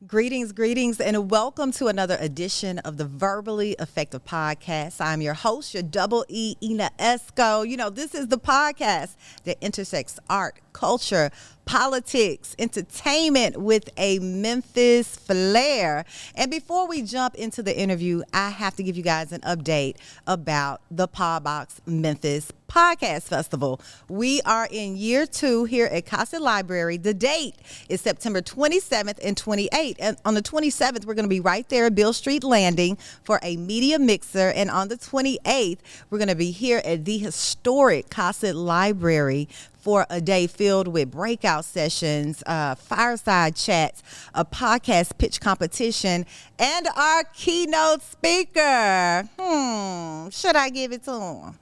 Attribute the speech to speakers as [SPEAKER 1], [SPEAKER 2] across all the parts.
[SPEAKER 1] Greetings, and welcome to another edition of the Verbally Effective Podcast. I'm your host, your double E, Ina Esco. You know, this is the podcast that intersects art, culture, politics, entertainment with a Memphis flair. And before we jump into the interview, I have to give you guys an update about the Podbox Memphis Podcast Festival. We are in year 2 here at Casa Library. The date is September 27th and 28th. And on the 27th, we're going to be right there at Beale Street Landing for a media mixer. And on the 28th, we're going to be here at the historic Casa Library for a day filled with breakout sessions, fireside chats, a podcast pitch competition, and our keynote speaker. Should I give it to him?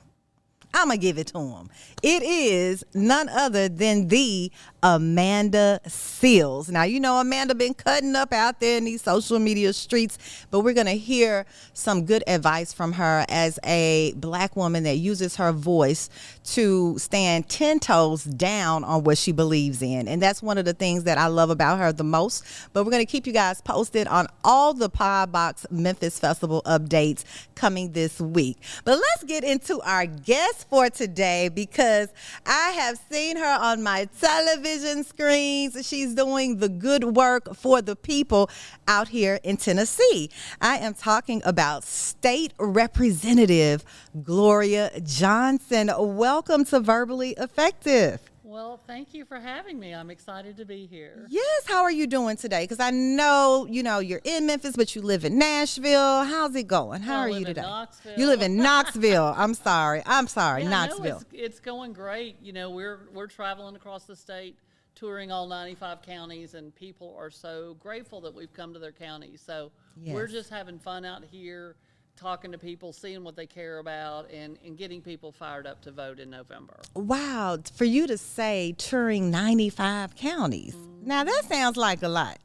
[SPEAKER 1] I'm going to give it to him. It is none other than the Amanda Seals. Now, you know, Amanda been cutting up out there in these social media streets, but we're going to hear some good advice from her as a Black woman that uses her voice to stand 10 toes down on what she believes in. And that's one of the things that I love about her the most. But we're going to keep you guys posted on all the Podbox Memphis Festival updates coming this week. But let's get into our guest for today, because I have seen her on my television screens. She's doing the good work for the people out here in Tennessee. I am talking about State Representative Gloria Johnson. Welcome to Verbally Effective.
[SPEAKER 2] Well, thank you for having me. I'm excited to be here.
[SPEAKER 1] Yes, how are you doing today? Because I know, you're in Memphis, but you live in Nashville. How's it going? How are you today?
[SPEAKER 2] Knoxville.
[SPEAKER 1] You live in Knoxville. I'm sorry,
[SPEAKER 2] Yeah,
[SPEAKER 1] Knoxville.
[SPEAKER 2] No, it's going great. You know, we're traveling across the state, touring all 95 counties, and people are so grateful that we've come to their counties. So we're just having fun out here, talking to people, seeing what they care about, and getting people fired up to vote in November.
[SPEAKER 1] Wow, for you to say touring 95 counties. Now that sounds like a lot.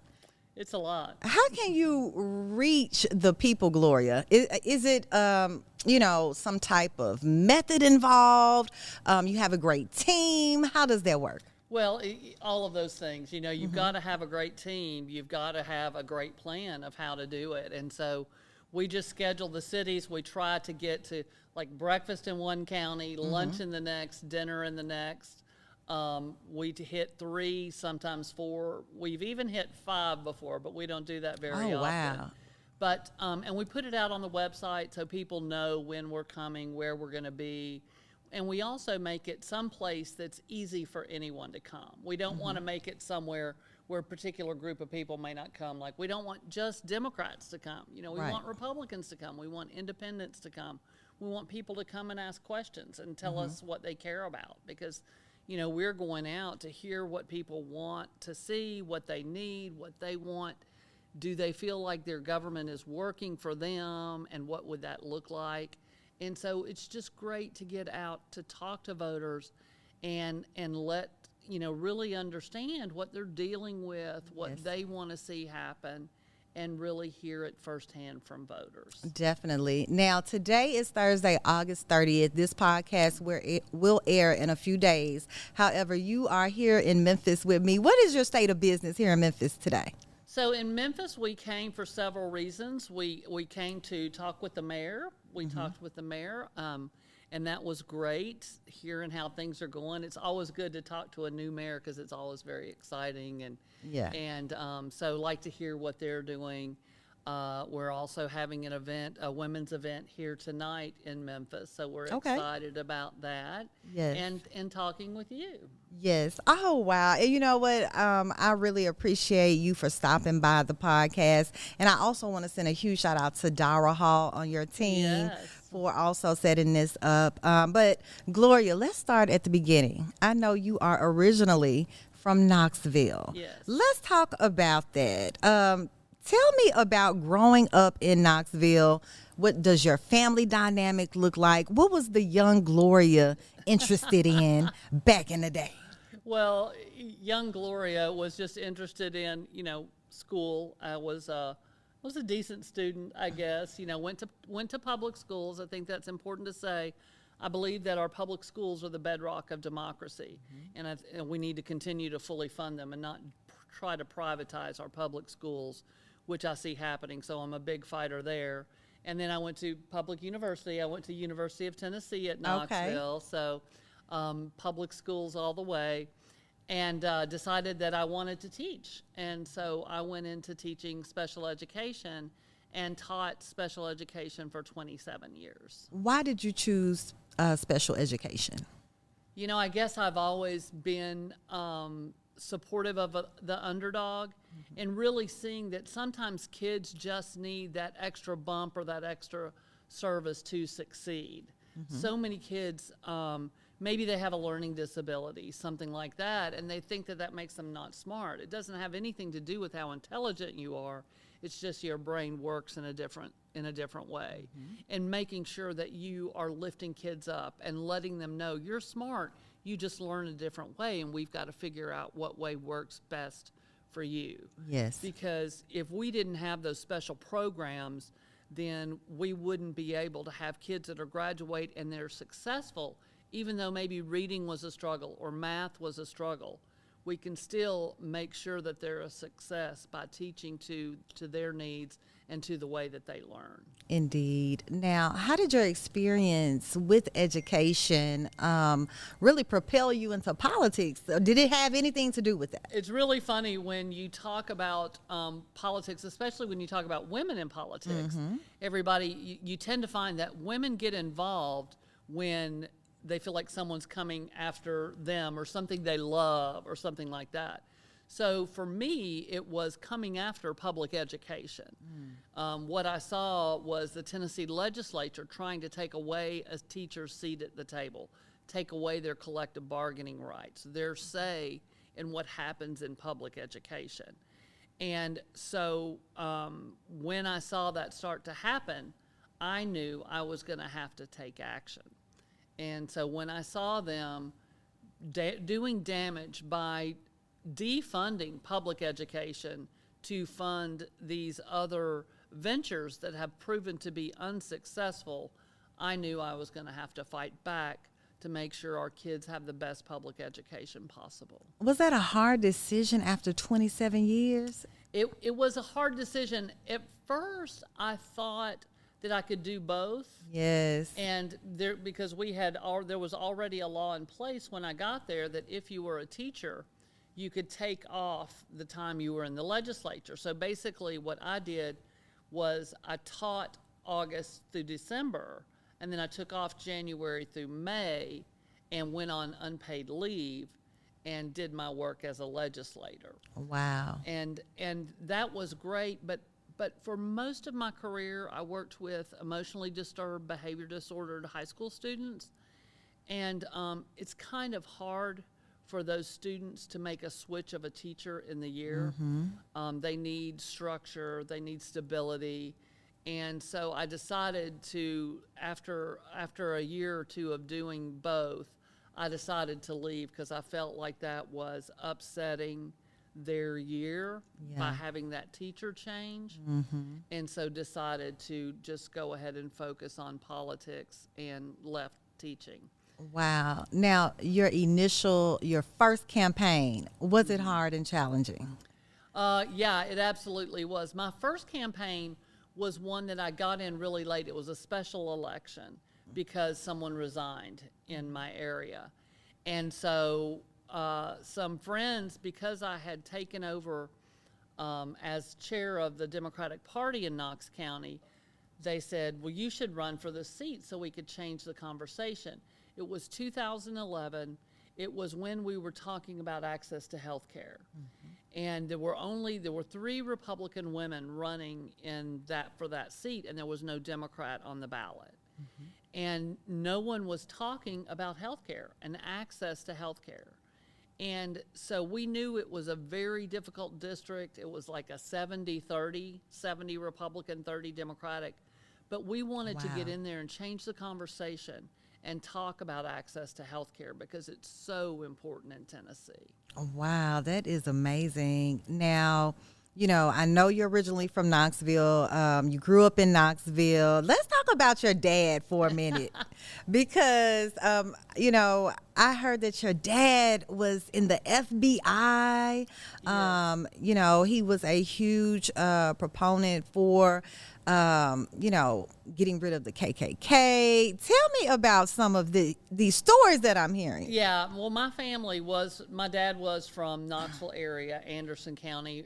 [SPEAKER 2] It's a lot.
[SPEAKER 1] How can you reach the people, Gloria? Is it, some type of method involved? You have a great team. How does that work?
[SPEAKER 2] Well, all of those things. You know, you've got to have a great team. You've got to have a great plan of how to do it. And so we just schedule the cities. We try to get to like breakfast in one county, lunch in the next, dinner in the next. We hit 3, sometimes 4. We've even hit 5 before, but we don't do that very often.
[SPEAKER 1] Wow.
[SPEAKER 2] But, and we put it out on the website so people know when we're coming, where we're going to be. And we also make it someplace that's easy for anyone to come. We don't want to make it somewhere where a particular group of people may not come. Like, we don't want just Democrats to come. You know, we want Republicans to come. We want independents to come. We want people to come and ask questions and tell us what they care about, because, you know, we're going out to hear what people want to see, what they need, what they want. Do they feel like their government is working for them, and what would that look like? And so it's just great to get out to talk to voters and let, really understand what they're dealing with, what they want to see happen, and really hear it firsthand from voters.
[SPEAKER 1] Definitely. Now, today is Thursday, August 30th. This podcast will air in a few days. However, you are here in Memphis with me. What is your state of business here in Memphis today?
[SPEAKER 2] So in Memphis, we came for several reasons. We came to talk with the mayor. We talked with the mayor, and that was great, hearing how things are going. It's always good to talk to a new mayor because it's always very exciting. And so like to hear what they're doing. We're also having an event, a women's event here tonight in Memphis. So we're excited about that.
[SPEAKER 1] Yes.
[SPEAKER 2] And talking with you.
[SPEAKER 1] Yes. Oh, wow. And you know what? I really appreciate you for stopping by the podcast. And I also want to send a huge shout out to Dara Hall on your team for also setting this up. But Gloria, let's start at the beginning. I know you are originally from Knoxville.
[SPEAKER 2] Yes.
[SPEAKER 1] Let's talk about that. Tell me about growing up in Knoxville. What does your family dynamic look like? What was the young Gloria interested in back in the day?
[SPEAKER 2] Well, young Gloria was just interested in, school. I was a decent student, I guess. Went to public schools. I think that's important to say. I believe that our public schools are the bedrock of democracy, and we need to continue to fully fund them and not try to privatize our public schools, which I see happening. So I'm a big fighter there. And then I went to public university. I went to University of Tennessee at Knoxville. So public schools all the way. And decided that I wanted to teach. And so I went into teaching special education and taught special education for 27 years.
[SPEAKER 1] Why did you choose special education?
[SPEAKER 2] You know, I guess I've always been supportive of the underdog, and really seeing that sometimes kids just need that extra bump or that extra service to succeed. So many kids, maybe they have a learning disability, something like that, and they think that that makes them not smart. It doesn't have anything to do with how intelligent you are. It's just your brain works in a different way. And making sure that you are lifting kids up and letting them know you're smart, you just learn a different way, and we've got to figure out what way works best for you.
[SPEAKER 1] Yes.
[SPEAKER 2] Because if we didn't have those special programs, then we wouldn't be able to have kids that are graduate and they're successful, even though maybe reading was a struggle or math was a struggle. We can still make sure that they're a success by teaching to their needs and to the way that they learn.
[SPEAKER 1] Indeed. Now, how did your experience with education really propel you into politics? Did it have anything to do with that?
[SPEAKER 2] It's really funny when you talk about politics, especially when you talk about women in politics. Everybody, you tend to find that women get involved when they feel like someone's coming after them or something they love or something like that. So for me, it was coming after public education. What I saw was the Tennessee legislature trying to take away a teacher's seat at the table, take away their collective bargaining rights, their say in what happens in public education. And so when I saw that start to happen, I knew I was going to have to take action. And so when I saw them doing damage by defunding public education to fund these other ventures that have proven to be unsuccessful, I knew I was going to have to fight back to make sure our kids have the best public education possible.
[SPEAKER 1] Was that a hard decision after 27 years?
[SPEAKER 2] It was a hard decision. At first, I thought that I could do both.
[SPEAKER 1] Yes.
[SPEAKER 2] And because there was already a law in place when I got there that if you were a teacher, you could take off the time you were in the legislature. So basically what I did was I taught August through December, and then I took off January through May and went on unpaid leave and did my work as a legislator.
[SPEAKER 1] Wow.
[SPEAKER 2] And that was great, but for most of my career, I worked with emotionally disturbed, behavior disordered high school students. And it's kind of hard for those students to make a switch of a teacher in the year. They need structure, they need stability. And so I decided to, after a year or two of doing both, I decided to leave because I felt like that was upsetting their year by having that teacher change. And so decided to just go ahead and focus on politics and left teaching.
[SPEAKER 1] Wow. Now, your first campaign, was it hard and challenging?
[SPEAKER 2] Yeah, it absolutely was. My first campaign was one that I got in really late. It was a special election because someone resigned in my area. And so some friends, because I had taken over as chair of the Democratic Party in Knox County, they said, well, you should run for the seat so we could change the conversation. It was 2011. It was when we were talking about access to health care. And there were 3 Republican women running for that seat, and there was no Democrat on the ballot. And no one was talking about health care and access to health care. And so we knew it was a very difficult district. It was like a 70-30, 70 Republican, 30 Democratic. But we wanted to get in there and change the conversation and talk about access to health care because it's so important in Tennessee.
[SPEAKER 1] Wow, that is amazing. Now, I know you're originally from Knoxville. You grew up in Knoxville. Let's talk about your dad for a minute because, I heard that your dad was in the FBI. He was a huge proponent for, getting rid of the KKK. Tell me about some of these stories that I'm hearing.
[SPEAKER 2] Yeah, well, my dad was from Knoxville area, Anderson County,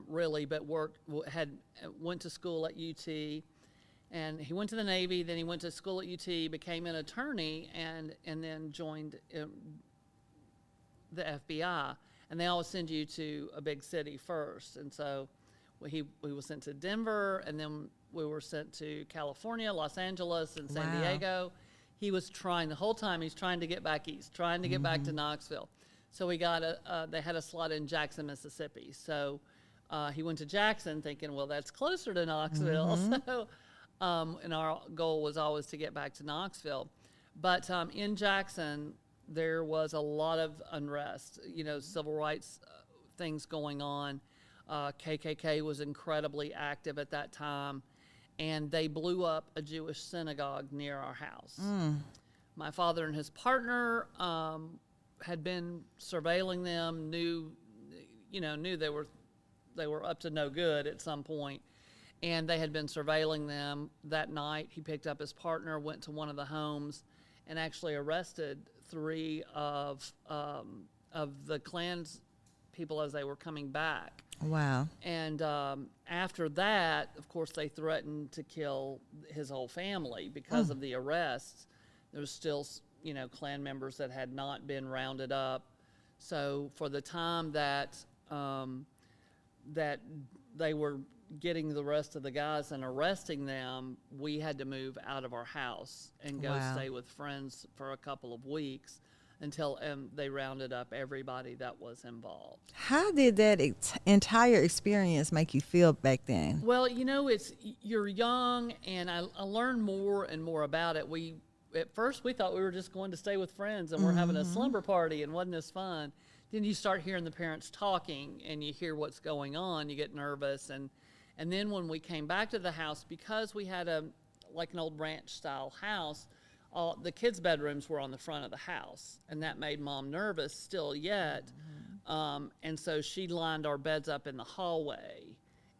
[SPEAKER 2] really, but went to school at UT, and he went to the Navy. Then he went to school at UT, became an attorney, and then joined the FBI. And they always send you to a big city first, and so we was sent to Denver, and then we were sent to California, Los Angeles, and San Diego. He was trying the whole time. He's trying to get back east, trying to get back to Knoxville. So we got they had a slot in Jackson, Mississippi. So he went to Jackson, thinking, well, that's closer to Knoxville. So, and our goal was always to get back to Knoxville. But in Jackson, there was a lot of unrest. Civil rights things going on. KKK was incredibly active at that time, and they blew up a Jewish synagogue near our house. My father and his partner had been surveilling them, knew they were up to no good at some point, and they had been surveilling them. That night, he picked up his partner, went to one of the homes, and actually arrested 3 of the Klan's people as they were coming back.
[SPEAKER 1] Wow.
[SPEAKER 2] And after that, of course, they threatened to kill his whole family because of the arrests. There was still, Klan members that had not been rounded up. So for the time that that they were getting the rest of the guys and arresting them, we had to move out of our house and go stay with friends for a couple of weeks until they rounded up everybody that was involved.
[SPEAKER 1] How did that entire experience make you feel back then?
[SPEAKER 2] Well, you're young, and I learned more and more about it. At first we thought we were just going to stay with friends and we're having a slumber party and wasn't as fun. Then you start hearing the parents talking and you hear what's going on, you get nervous, and then when we came back to the house, because we had an old ranch style house, all the kids' bedrooms were on the front of the house, and that made Mom nervous still yet. And so she lined our beds up in the hallway,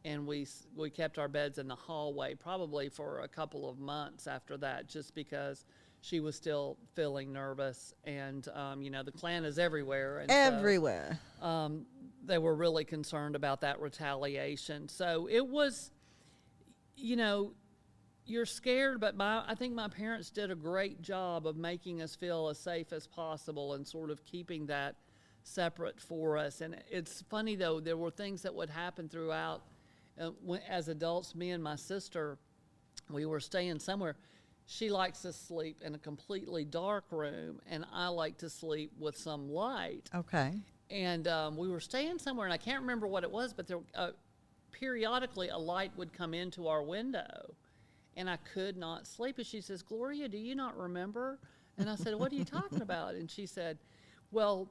[SPEAKER 2] and we kept our beds in the hallway probably for a couple of months after that, just because she was still feeling nervous. And the Klan is everywhere. And
[SPEAKER 1] everywhere.
[SPEAKER 2] So, they were really concerned about that retaliation. So it was, you're scared, but I think my parents did a great job of making us feel as safe as possible and sort of keeping that separate for us. And it's funny, though, there were things that would happen throughout. As adults, me and my sister, we were staying somewhere. She likes to sleep in a completely dark room, and I like to sleep with some light.
[SPEAKER 1] Okay.
[SPEAKER 2] And we were staying somewhere, and I can't remember what it was, but there periodically a light would come into our window, and I could not sleep. And she says, "Gloria, do you not remember?" And I said, "What are you talking about?" And she said, "Well,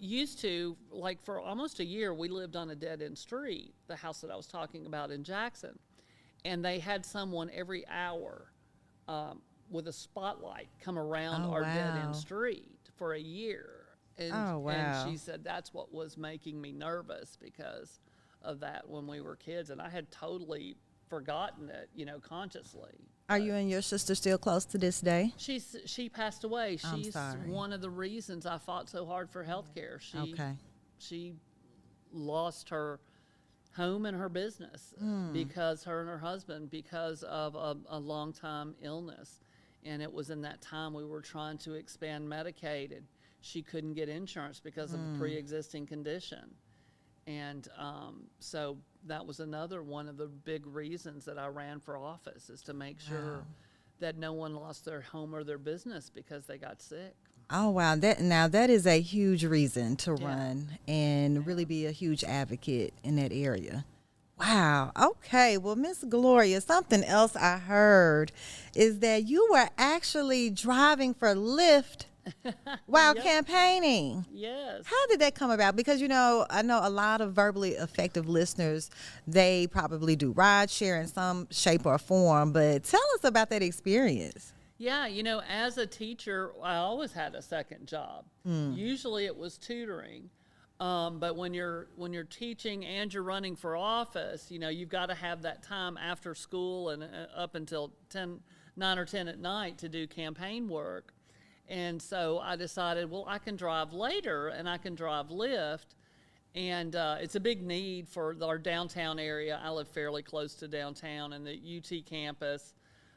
[SPEAKER 2] used to, for almost a year, we lived on a dead-end street, the house that I was talking about in Jackson, and they had someone every hour with a spotlight come around our dead-end street for a year." And, and she said that's what was making me nervous because of that when we were kids. And I had totally forgotten it, consciously.
[SPEAKER 1] Are you and your sister still close to this day?
[SPEAKER 2] She passed away.
[SPEAKER 1] I'm
[SPEAKER 2] She's
[SPEAKER 1] sorry.
[SPEAKER 2] one of the reasons I fought so hard for health care. She lost her home and her business because her and her husband, because of a long-time illness. And it was in that time we were trying to expand Medicaid, and she couldn't get insurance because of a pre-existing condition. And so that was another one of the big reasons that I ran for office, is to make sure that no one lost their home or their business because they got sick.
[SPEAKER 1] Oh, wow. That is a huge reason to run and really be a huge advocate in that area. Wow. Okay. Well, Miss Gloria, something else I heard is that you were actually driving for Lyft while campaigning.
[SPEAKER 2] Yes.
[SPEAKER 1] How did that come about? Because, I know a lot of verbally effective listeners, they probably do ride share in some shape or form, but tell us about that experience.
[SPEAKER 2] Yeah, as a teacher, I always had a second job. Usually it was tutoring. But when you're teaching and you're running for office, you've got to have that time after school and up until 9 or 10 at night to do campaign work. And so I decided, well, I can drive later and I can drive Lyft. And it's a big need for our downtown area. I live fairly close to downtown and the UT campus.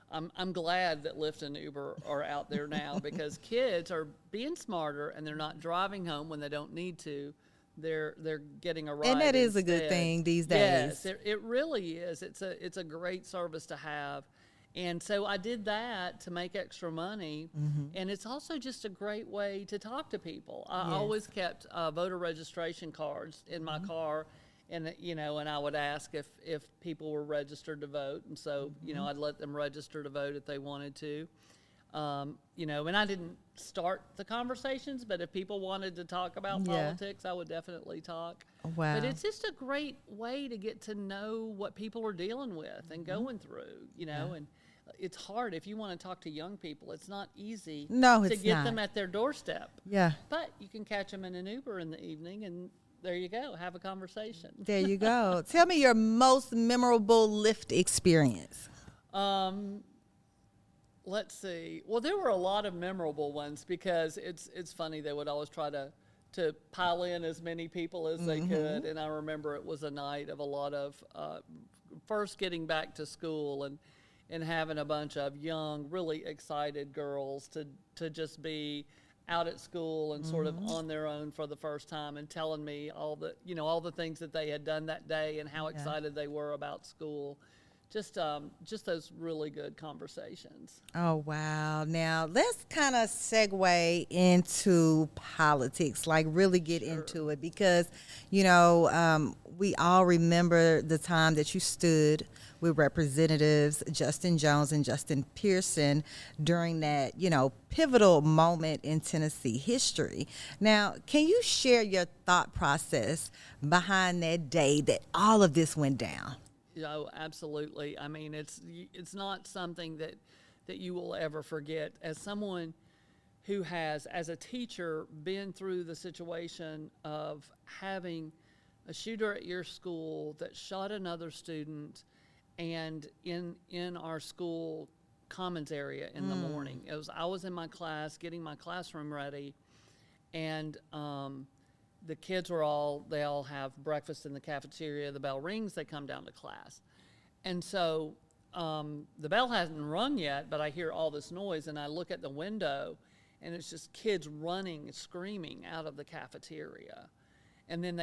[SPEAKER 2] I'm glad that Lyft and Uber are out there now because kids are being smarter and they're not driving home when they don't need to. They're getting a ride.
[SPEAKER 1] And that is
[SPEAKER 2] instead.
[SPEAKER 1] a good thing these days.
[SPEAKER 2] Yes, it really is. It's a great service to have. And so I did that to make extra money. And it's also just a great way to talk to people. I always kept voter registration cards in my car. And, and I would ask if people were registered to vote. And so, I'd let them register to vote if they wanted to. And I didn't start the conversations, but if people wanted to talk about politics, I would definitely talk.
[SPEAKER 1] Wow.
[SPEAKER 2] But it's just a great way to get to know what people are dealing with and going through, and it's hard. If you want to talk to young people, it's not easy to get them at their doorstep.
[SPEAKER 1] Yeah.
[SPEAKER 2] But you can catch them in an Uber in the evening and there you go, have a conversation.
[SPEAKER 1] There you go. Tell me your most memorable Lyft experience.
[SPEAKER 2] Let's see. Well, there were a lot of memorable ones because it's funny. They would always try to pile in as many people as they could. And I remember it was a night of a lot of first getting back to school and having a bunch of young, really excited girls to just be out at school and sort of on their own for the first time and telling me all the things that they had done that day and how excited they were about school. Just those really good conversations.
[SPEAKER 1] Oh, wow. Now, let's kind of segue into politics, like really get into it because, we all remember the time that you stood with Representatives Justin Jones and Justin Pearson during that, pivotal moment in Tennessee history. Now, can you share your thought process behind that day that all of this went down?
[SPEAKER 2] Oh, absolutely. I mean, it's not something that you will ever forget. As someone who has, as a teacher, been through the situation of having a shooter at your school that shot another student, and in our school commons area in the morning, I was in my class getting my classroom ready, and the kids they all have breakfast in the cafeteria. The bell rings, they come down to class. And so the bell hasn't rung yet, but I hear all this noise, and I look at the window, and it's just kids running, screaming out of the cafeteria. And then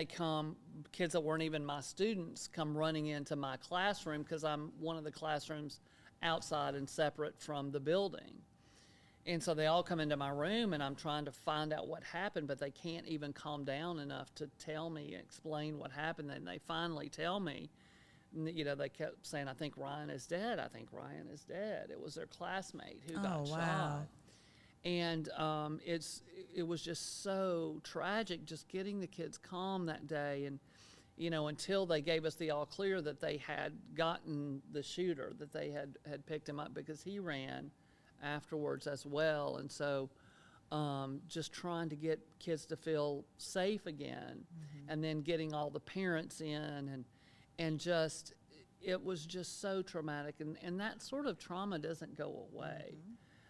[SPEAKER 2] kids that weren't even my students come running into my classroom because I'm one of the classrooms outside and separate from the building. And so they all come into my room, and I'm trying to find out what happened, but they can't even calm down enough to tell me, explain what happened. And they finally tell me, they kept saying, I think Ryan is dead. I think Ryan is dead. It was their classmate who got shot. And it was just so tragic just getting the kids calm that day. And, until they gave us the all clear that they had gotten the shooter, that they had picked him up because he ran afterwards as well. And so just trying to get kids to feel safe again, and then getting all the parents in, and just it was just so traumatic, and that sort of trauma doesn't go away.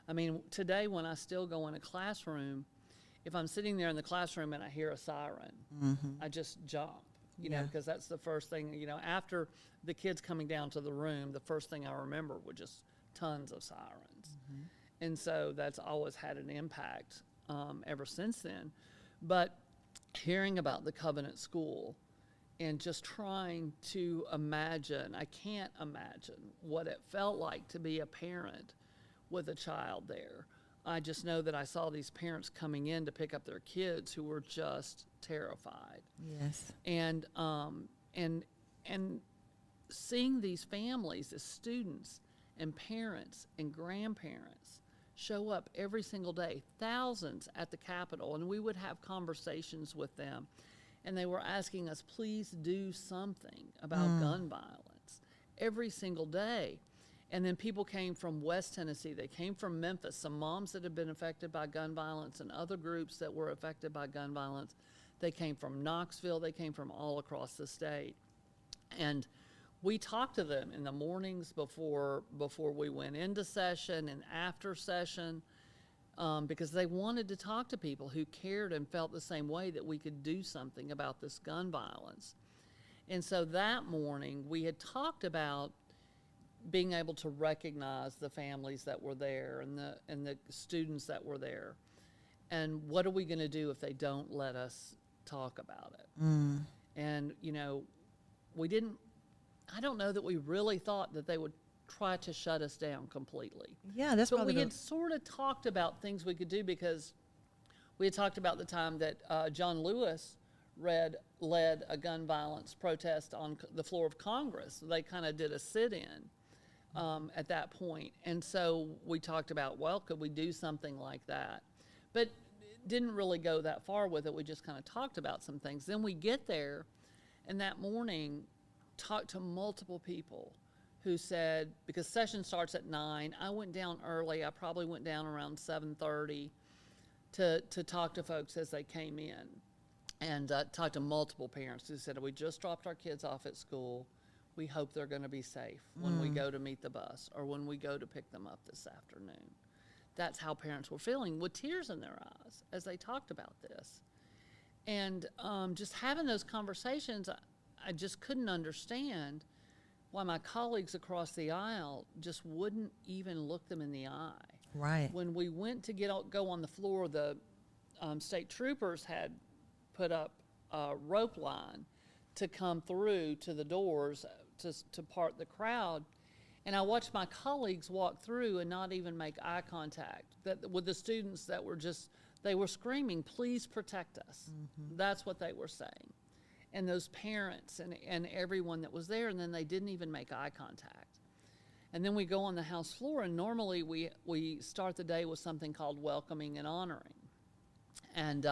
[SPEAKER 2] I mean, today when I still go in a classroom, if I'm sitting there in the classroom and I hear a siren, I just jump, because that's the first thing, after the kids coming down to the room, the first thing I remember was just tons of sirens. And so that's always had an impact ever since then. But hearing about the Covenant School and just trying to imagine, I can't imagine what it felt like to be a parent with a child there. I just know that I saw these parents coming in to pick up their kids who were just terrified.
[SPEAKER 1] Yes.
[SPEAKER 2] And seeing these families as students and parents and grandparents show up every single day, thousands at the Capitol, and we would have conversations with them, and they were asking us, please do something about gun violence every single day. And then people came from West Tennessee. They came from Memphis, some moms that had been affected by gun violence and other groups that were affected by gun violence. They came from Knoxville. They came from all across the state. And we talked to them in the mornings before we went into session and after session, because they wanted to talk to people who cared and felt the same way, that we could do something about this gun violence. And so that morning we had talked about being able to recognize the families that were there and the students that were there, and what are we going to do if they don't let us talk about it. And I don't know that we really thought that they would try to shut us down completely.
[SPEAKER 1] Yeah, that's
[SPEAKER 2] but
[SPEAKER 1] probably
[SPEAKER 2] we had sort of talked about things we could do, because we had talked about the time that John Lewis led a gun violence protest on the floor of Congress. They kind of did a sit-in at that point. And so we talked about, well, could we do something like that? But didn't really go that far with it. We just kind of talked about some things. Then we get there, and that morning talked to multiple people who said, because session starts at 9, I went down early. I probably went down around 7:30 to talk to folks as they came in, and talked to multiple parents who said, we just dropped our kids off at school. We hope they're going to be safe when we go to meet the bus or when we go to pick them up this afternoon. That's how parents were feeling, with tears in their eyes as they talked about this. And just having those conversations, I just couldn't understand why my colleagues across the aisle just wouldn't even look them in the eye.
[SPEAKER 1] Right.
[SPEAKER 2] When we went to go on the floor, the state troopers had put up a rope line to come through to the doors to part the crowd. And I watched my colleagues walk through and not even make eye contact with the students that were they were screaming, please protect us. That's what they were saying. And those parents and everyone that was there, and then they didn't even make eye contact. And then we go on the House floor, and normally we start the day with something called welcoming and honoring. And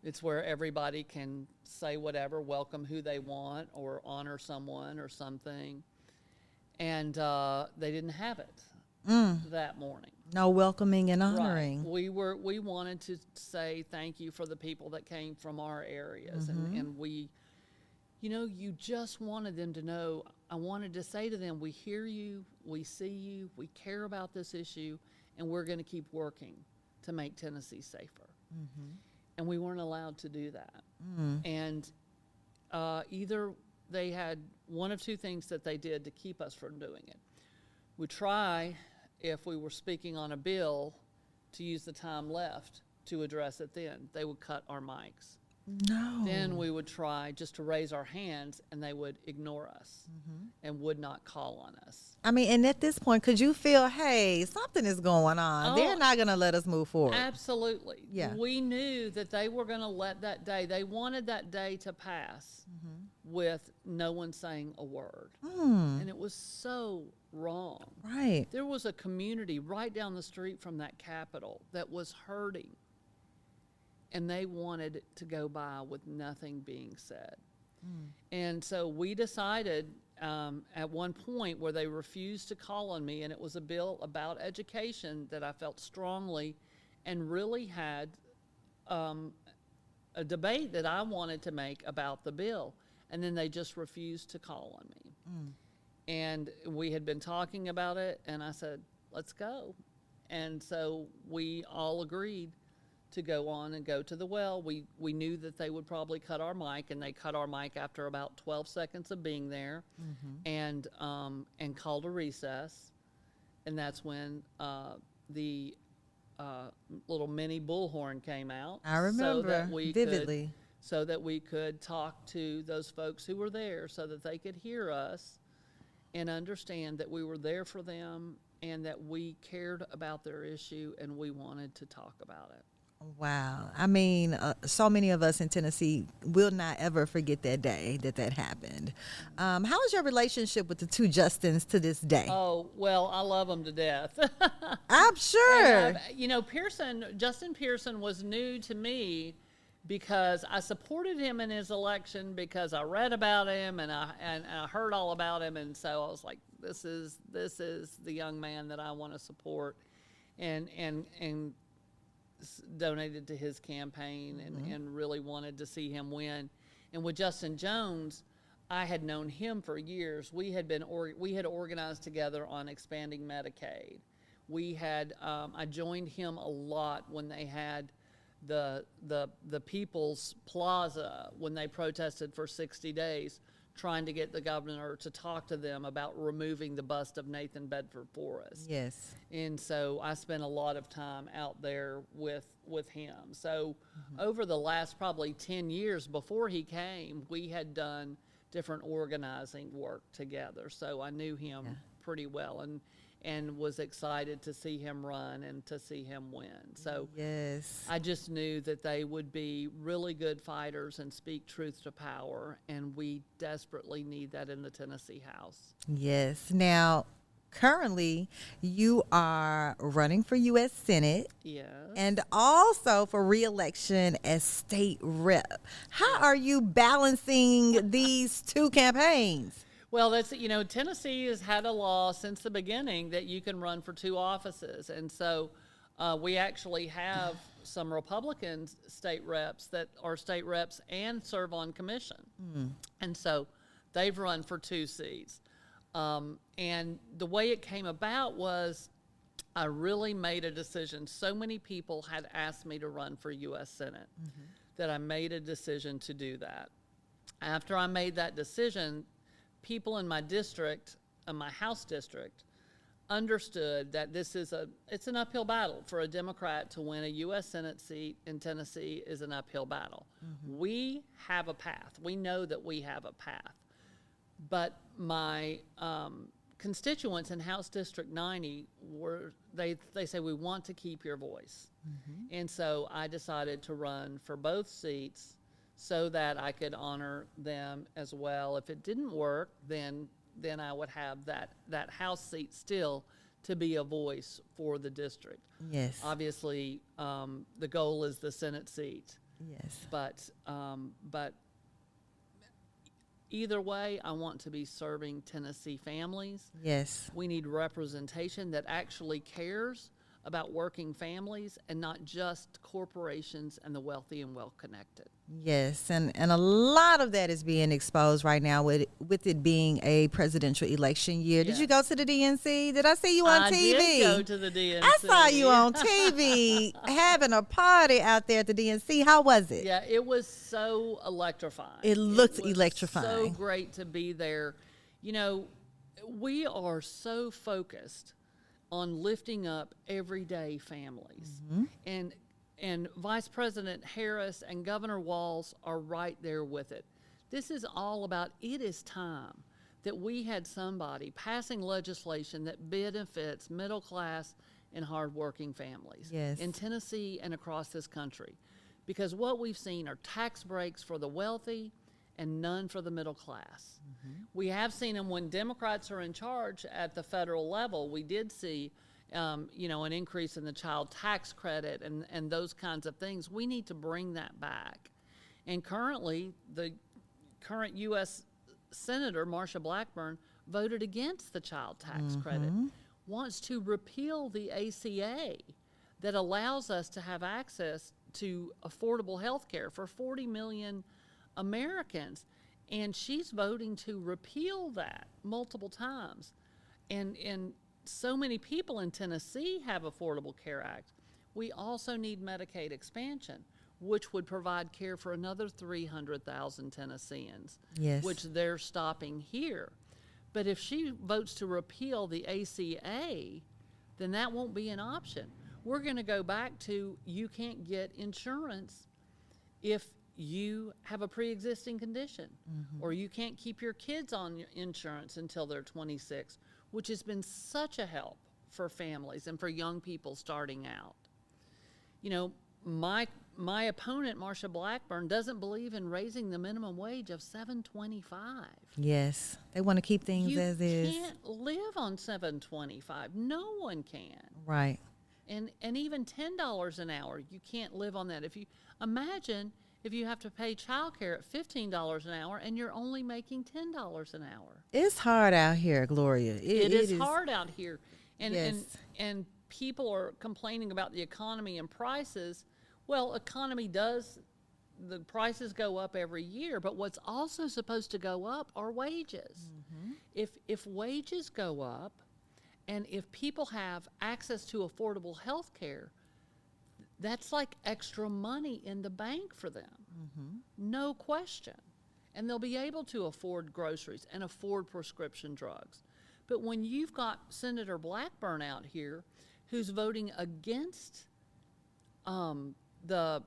[SPEAKER 2] it's where everybody can say whatever, welcome who they want, or honor someone or something. And they didn't have it that morning.
[SPEAKER 1] No welcoming and honoring.
[SPEAKER 2] Right. We wanted to say thank you for the people that came from our areas, and we, you just wanted them to know. I wanted to say to them, we hear you, we see you, we care about this issue, and we're going to keep working to make Tennessee safer. And we weren't allowed to do that. And either they had one of two things that they did to keep us from doing it. We try, if we were speaking on a bill, to use the time left to address it then. They would cut our mics.
[SPEAKER 1] No.
[SPEAKER 2] Then we would try just to raise our hands, and they would ignore us and would not call on us.
[SPEAKER 1] I mean, and at this point, could you feel, hey, something is going on?
[SPEAKER 2] Oh,
[SPEAKER 1] they're not going to let us move forward.
[SPEAKER 2] Absolutely.
[SPEAKER 1] Yeah.
[SPEAKER 2] We knew that they were going to let that day, they wanted that day to pass with no one saying a word. And it was so wrong.
[SPEAKER 1] Right.
[SPEAKER 2] There was a community right down the street from that Capitol that was hurting, and they wanted it to go by with nothing being said. And so we decided at one point where they refused to call on me, and it was a bill about education that I felt strongly and really had a debate that I wanted to make about the bill, and then they just refused to call on me. And we had been talking about it, and I said, let's go. And so we all agreed to go on and go to the well. We knew that they would probably cut our mic, and they cut our mic after about 12 seconds of being there, and called a recess. And that's when the little mini bullhorn came out.
[SPEAKER 1] I remember vividly.
[SPEAKER 2] So that we could talk to those folks who were there, so that they could hear us and understand that we were there for them, and that we cared about their issue, and we wanted to talk about it.
[SPEAKER 1] Wow. I mean, so many of us in Tennessee will not ever forget that day that happened. How is your relationship with the two Justins to this day?
[SPEAKER 2] Oh, well, I love them to death.
[SPEAKER 1] I'm sure.
[SPEAKER 2] And, Justin Pearson was new to me because I supported him in his election because I read about him and I heard all about him, and so I was like, this is the young man that I want to support, and donated to his campaign and really wanted to see him win. And with Justin Jones, I had known him for years. We had organized together on expanding Medicaid. I joined him a lot when they had the People's Plaza, when they protested for 60 days, trying to get the governor to talk to them about removing the bust of Nathan Bedford Forrest.
[SPEAKER 1] Yes.
[SPEAKER 2] And so I spent a lot of time out there with him. So over the last probably 10 years before he came, we had done different organizing work together. So I knew him pretty well, and was excited to see him run and to see him win. So
[SPEAKER 1] yes,
[SPEAKER 2] I just knew that they would be really good fighters and speak truth to power, and we desperately need that in the Tennessee House.
[SPEAKER 1] Yes. Now, currently, you are running for U.S. Senate.
[SPEAKER 2] Yes.
[SPEAKER 1] And also for re-election as state rep. How are you balancing these two campaigns?
[SPEAKER 2] Well, Tennessee has had a law since the beginning that you can run for two offices. And so we actually have some Republican state reps that are state reps and serve on commission. And so they've run for 2 seats. And the way it came about was I really made a decision. So many people had asked me to run for U.S. Senate that I made a decision to do that. After I made that decision, people in my district, my House district, understood that it's an uphill battle. For a Democrat to win a U.S. Senate seat in Tennessee is an uphill battle. We have a path. We know that we have a path. But my constituents in House District 90 they say, we want to keep your voice. And so I decided to run for both seats so that I could honor them as well. If it didn't work, then I would have that House seat still to be a voice for the district.
[SPEAKER 1] Yes.
[SPEAKER 2] Obviously, the goal is the Senate seat.
[SPEAKER 1] Yes.
[SPEAKER 2] But either way, I want to be serving Tennessee families.
[SPEAKER 1] Yes.
[SPEAKER 2] We need representation that actually cares about working families and not just corporations and the wealthy and well-connected.
[SPEAKER 1] Yes, and a lot of that is being exposed right now with it being a presidential election year.
[SPEAKER 2] Yes.
[SPEAKER 1] Did you go to the DNC? Did I see you on TV?
[SPEAKER 2] I did go to the DNC.
[SPEAKER 1] I saw you on TV having a party out there at the DNC. How was it?
[SPEAKER 2] Yeah, it was so electrifying.
[SPEAKER 1] It looked
[SPEAKER 2] was
[SPEAKER 1] electrifying.
[SPEAKER 2] So great to be there. We are so focused on lifting up everyday families. And Vice President Harris and Governor Walz are right there with it. This is all about, it is time that we had somebody passing legislation that benefits middle class and hardworking families in Tennessee and across this country. Because what we've seen are tax breaks for the wealthy and none for the middle class. We have seen them when Democrats are in charge at the federal level. We did see an increase in the child tax credit and those kinds of things. We need to bring that back. And currently, the current U.S. Senator, Marsha Blackburn, voted against the child tax credit, wants to repeal the ACA that allows us to have access to affordable health care for 40 million Americans. And she's voting to repeal that multiple times. And so many people in Tennessee have Affordable Care Act. We also need Medicaid expansion, which would provide care for another 300,000 Tennesseans, which they're stopping here. But if she votes to repeal the ACA, then that won't be an option. We're going to go back to, you can't get insurance if you have a pre-existing condition, or you can't keep your kids on insurance until they're 26, which has been such a help for families and for young people starting out. My opponent, Marsha Blackburn, doesn't believe in raising the minimum wage of $7.25.
[SPEAKER 1] Yes, they want to keep things as is.
[SPEAKER 2] You can't live on $7.25. No one can.
[SPEAKER 1] Right.
[SPEAKER 2] And even $10 an hour, you can't live on that. If you imagine if you have to pay childcare at $15 an hour and you're only making $10 an hour?
[SPEAKER 1] It's hard out here, Gloria.
[SPEAKER 2] It is hard out here. And,
[SPEAKER 1] Yes.
[SPEAKER 2] and people are complaining about the economy and prices. Well, economy does, the prices go up every year, but what's also supposed to go up are wages. If wages go up, and if people have access to affordable health care, that's like extra money in the bank for them. No question. And they'll be able to afford groceries and afford prescription drugs. But when you've got Senator Blackburn out here who's voting against the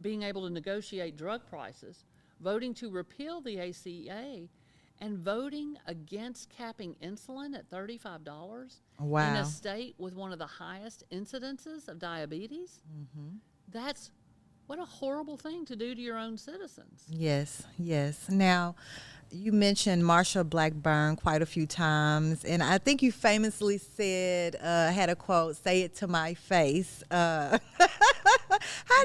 [SPEAKER 2] being able to negotiate drug prices, voting to repeal the ACA, and voting against capping insulin at $35 in
[SPEAKER 1] Wow.
[SPEAKER 2] a state with one of the highest incidences of diabetes, that's what a horrible thing to do to your own citizens.
[SPEAKER 1] Yes, yes. Now, you mentioned Marsha Blackburn quite a few times, and I think you famously said, had a quote, "Say it to my face." How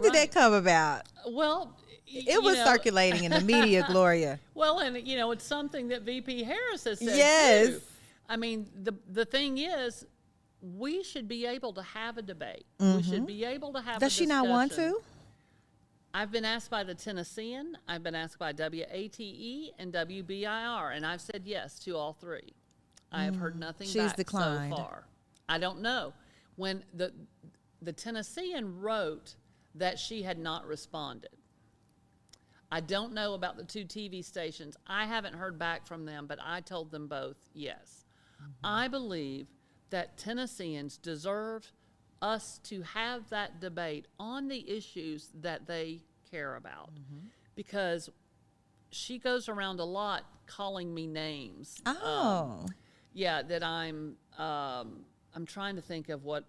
[SPEAKER 1] did that come about?
[SPEAKER 2] Well,
[SPEAKER 1] It was circulating in the media, Gloria.
[SPEAKER 2] Well, and it's something that VP Harris has said
[SPEAKER 1] Yes.
[SPEAKER 2] too. I mean, the thing is, we should be able to have a debate. We should be able to have.
[SPEAKER 1] Does she not want to?
[SPEAKER 2] I've been asked by the Tennessean, I've been asked by WATE and WBIR, and I've said yes to all three. I have heard nothing
[SPEAKER 1] She's
[SPEAKER 2] back
[SPEAKER 1] declined.
[SPEAKER 2] so far. I don't know. When the Tennessean wrote that she had not responded. I don't know about the two TV stations. I haven't heard back from them, but I told them both yes. I believe that Tennesseans deserve us to have that debate on the issues that they care about, because she goes around a lot calling me names.
[SPEAKER 1] Oh.
[SPEAKER 2] Yeah, that I'm trying to think of what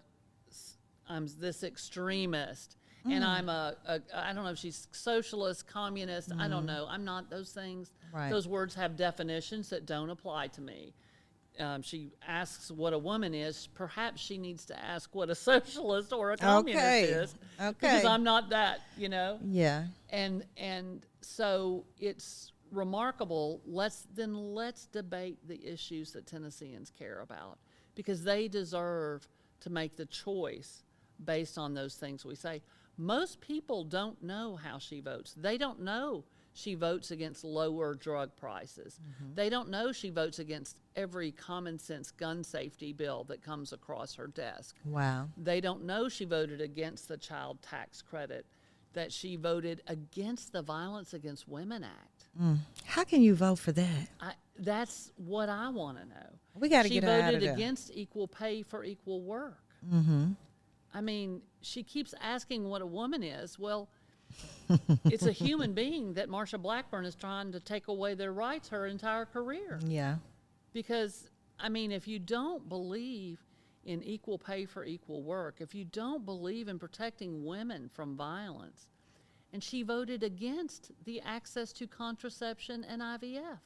[SPEAKER 2] I'm this extremist, and I'm I don't know if she's socialist, communist. I don't know. I'm not those things.
[SPEAKER 1] Right.
[SPEAKER 2] Those words have definitions that don't apply to me. She asks what a woman is. Perhaps she needs to ask what a socialist or a communist is.
[SPEAKER 1] Okay.
[SPEAKER 2] Because I'm not that,
[SPEAKER 1] Yeah.
[SPEAKER 2] And so it's remarkable. Let's debate the issues that Tennesseans care about, because they deserve to make the choice based on those things we say. Most people don't know how she votes. They don't know she votes against lower drug prices. They don't know she votes against every common sense gun safety bill that comes across her desk.
[SPEAKER 1] Wow.
[SPEAKER 2] They don't know she voted against the child tax credit, that she voted against the Violence Against Women Act.
[SPEAKER 1] How can you vote for that?
[SPEAKER 2] That's what I want to know.
[SPEAKER 1] We got to
[SPEAKER 2] She
[SPEAKER 1] get her out of
[SPEAKER 2] voted
[SPEAKER 1] there.
[SPEAKER 2] against equal pay for equal work. I mean, she keeps asking what a woman is. Well, it's a human being that Marsha Blackburn is trying to take away their rights her entire career.
[SPEAKER 1] Yeah.
[SPEAKER 2] Because, I mean, if you don't believe in equal pay for equal work, if you don't believe in protecting women from violence, and she voted against the access to contraception and IVF,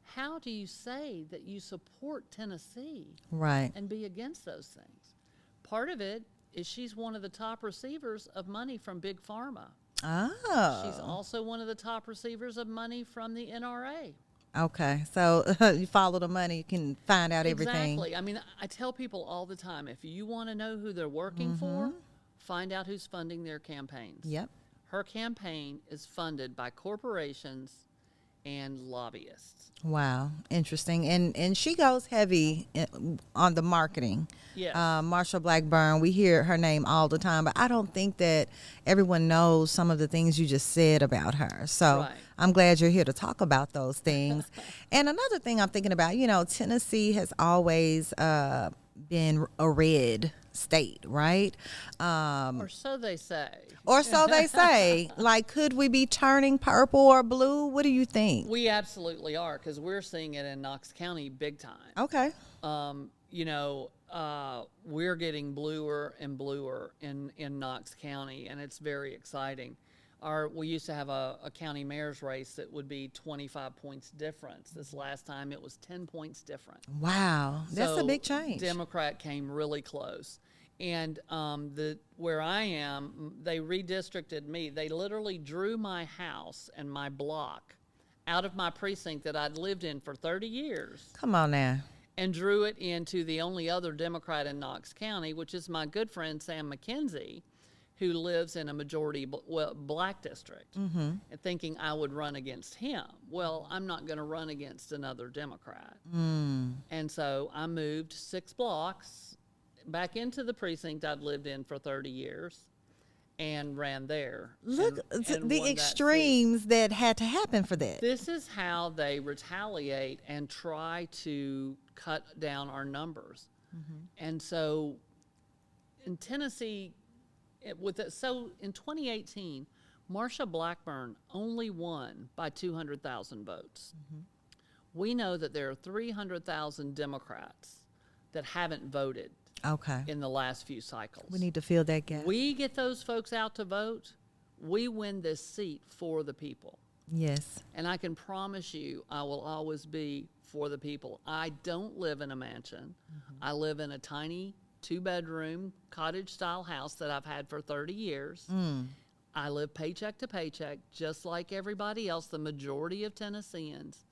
[SPEAKER 2] how do you say that you support Tennessee
[SPEAKER 1] Right.
[SPEAKER 2] and be against those things? Part of it is she's one of the top receivers of money from Big Pharma.
[SPEAKER 1] Oh.
[SPEAKER 2] She's also one of the top receivers of money from the NRA.
[SPEAKER 1] Okay. So you follow the money, you can find out everything.
[SPEAKER 2] Exactly. I mean, I tell people all the time, if you want to know who they're working for, find out who's funding their campaigns.
[SPEAKER 1] Yep.
[SPEAKER 2] Her campaign is funded by corporations and lobbyists.
[SPEAKER 1] Wow. Interesting. And she goes heavy on the marketing.
[SPEAKER 2] Yes.
[SPEAKER 1] Marsha Blackburn, we hear her name all the time, but I don't think that everyone knows some of the things you just said about her. So
[SPEAKER 2] Right.
[SPEAKER 1] I'm glad you're here to talk about those things. And another thing I'm thinking about, Tennessee has always been a red state, right?
[SPEAKER 2] Or so they say.
[SPEAKER 1] Or so they say. Like, could we be turning purple or blue? What do you think?
[SPEAKER 2] We absolutely are, because we're seeing it in Knox County big time.
[SPEAKER 1] Okay.
[SPEAKER 2] We're getting bluer and bluer in Knox County, and it's very exciting. We used to have a county mayor's race that would be 25 points difference. This last time it was 10 points different.
[SPEAKER 1] Wow. That's a
[SPEAKER 2] So
[SPEAKER 1] big change.
[SPEAKER 2] Democrat came really close. And where I am, they redistricted me. They literally drew my house and my block out of my precinct that I'd lived in for 30 years.
[SPEAKER 1] Come on now.
[SPEAKER 2] And drew it into the only other Democrat in Knox County, which is my good friend Sam McKenzie, who lives in a majority black district, and thinking I would run against him. Well, I'm not going to run against another Democrat. And so I moved 6 blocks back into the precinct I'd lived in for 30 years and ran there.
[SPEAKER 1] Look,
[SPEAKER 2] and
[SPEAKER 1] the
[SPEAKER 2] won that
[SPEAKER 1] extremes that had to happen for that.
[SPEAKER 2] This is how they retaliate and try to cut down our numbers. And so in Tennessee, so in 2018, Marsha Blackburn only won by 200,000 votes. We know that there are 300,000 Democrats that haven't voted in the last few cycles.
[SPEAKER 1] We need to fill that gap.
[SPEAKER 2] We get those folks out to vote, we win this seat for the people.
[SPEAKER 1] Yes.
[SPEAKER 2] And I can promise you, I will always be for the people. I don't live in a mansion. I live in a tiny 2-bedroom cottage-style house that I've had for 30 years. I live paycheck to paycheck, just like everybody else, the majority of Tennesseans.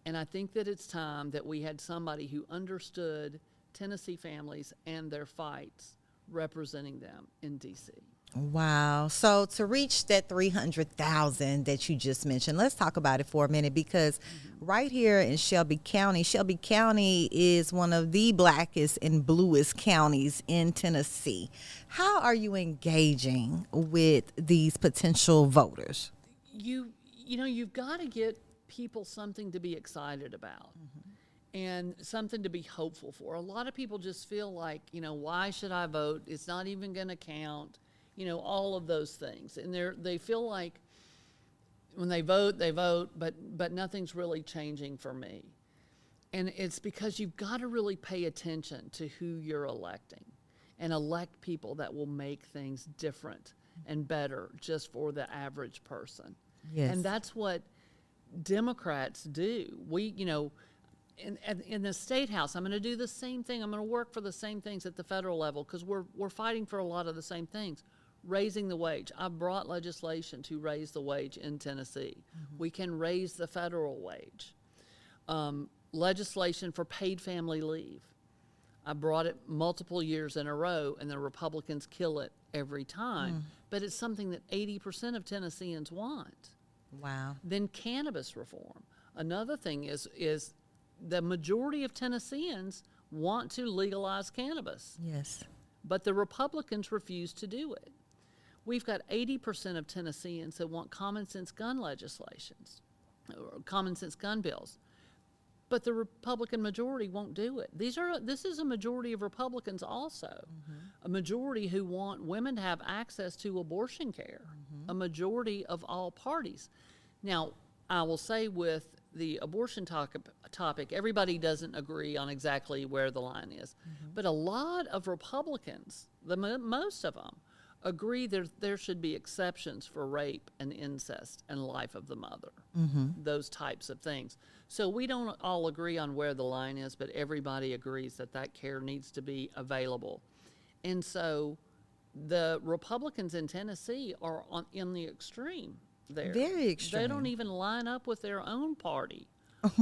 [SPEAKER 2] And I think that it's time that we had somebody who understood Tennessee families and their fights, representing them in D.C.
[SPEAKER 1] Wow. So to reach that 300,000 that you just mentioned, let's talk about it for a minute, because right here in Shelby County is one of the blackest and bluest counties in Tennessee. How are you engaging with these potential voters?
[SPEAKER 2] You know, you've got to get people something to be excited about. And something to be hopeful for. A lot of people just feel like, you know, why should I vote? It's not even going to count. You know, all of those things. And they feel like when they vote, but nothing's really changing for me. And it's because you've got to really pay attention to who you're electing and elect people that will make things different and better just for the average person.
[SPEAKER 1] Yes.
[SPEAKER 2] And that's what Democrats do. In the state house, I'm going to do the same thing. I'm going to work for the same things at the federal level because we're fighting for a lot of the same things. Raising the wage. I brought legislation to raise the wage in Tennessee. We can raise the federal wage. Legislation for paid family leave. I brought it multiple years in a row, and the Republicans kill it every time. But it's something that 80% of Tennesseans want.
[SPEAKER 1] Wow.
[SPEAKER 2] Then cannabis reform. Another thing is the majority of Tennesseans want to legalize cannabis.
[SPEAKER 1] Yes.
[SPEAKER 2] But the Republicans refuse to do it. We've got 80% of Tennesseans that want common sense gun legislations, or common sense gun bills. But the Republican majority won't do it. This is a majority of Republicans also. A majority who want women to have access to abortion care. A majority of all parties. Now, I will say with the abortion topic, everybody doesn't agree on exactly where the line is. But a lot of Republicans, most of them, agree there should be exceptions for rape and incest and life of the mother, those types of things. So we don't all agree on where the line is, but everybody agrees that care needs to be available. And so the Republicans in Tennessee are in the extreme there.
[SPEAKER 1] Very extreme.
[SPEAKER 2] They don't even line up with their own party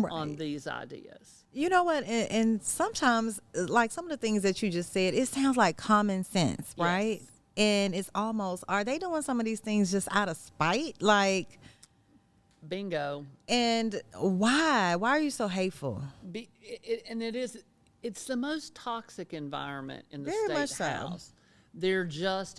[SPEAKER 2] on these ideas.
[SPEAKER 1] You know what? And sometimes, like some of the things that you just said, it sounds like common sense, right?
[SPEAKER 2] Yes.
[SPEAKER 1] And it's almost, are they doing some of these things just out of spite? Like,
[SPEAKER 2] bingo.
[SPEAKER 1] And why? Why are you so hateful?
[SPEAKER 2] It's the most toxic environment in the
[SPEAKER 1] Very much
[SPEAKER 2] state
[SPEAKER 1] so.
[SPEAKER 2] house.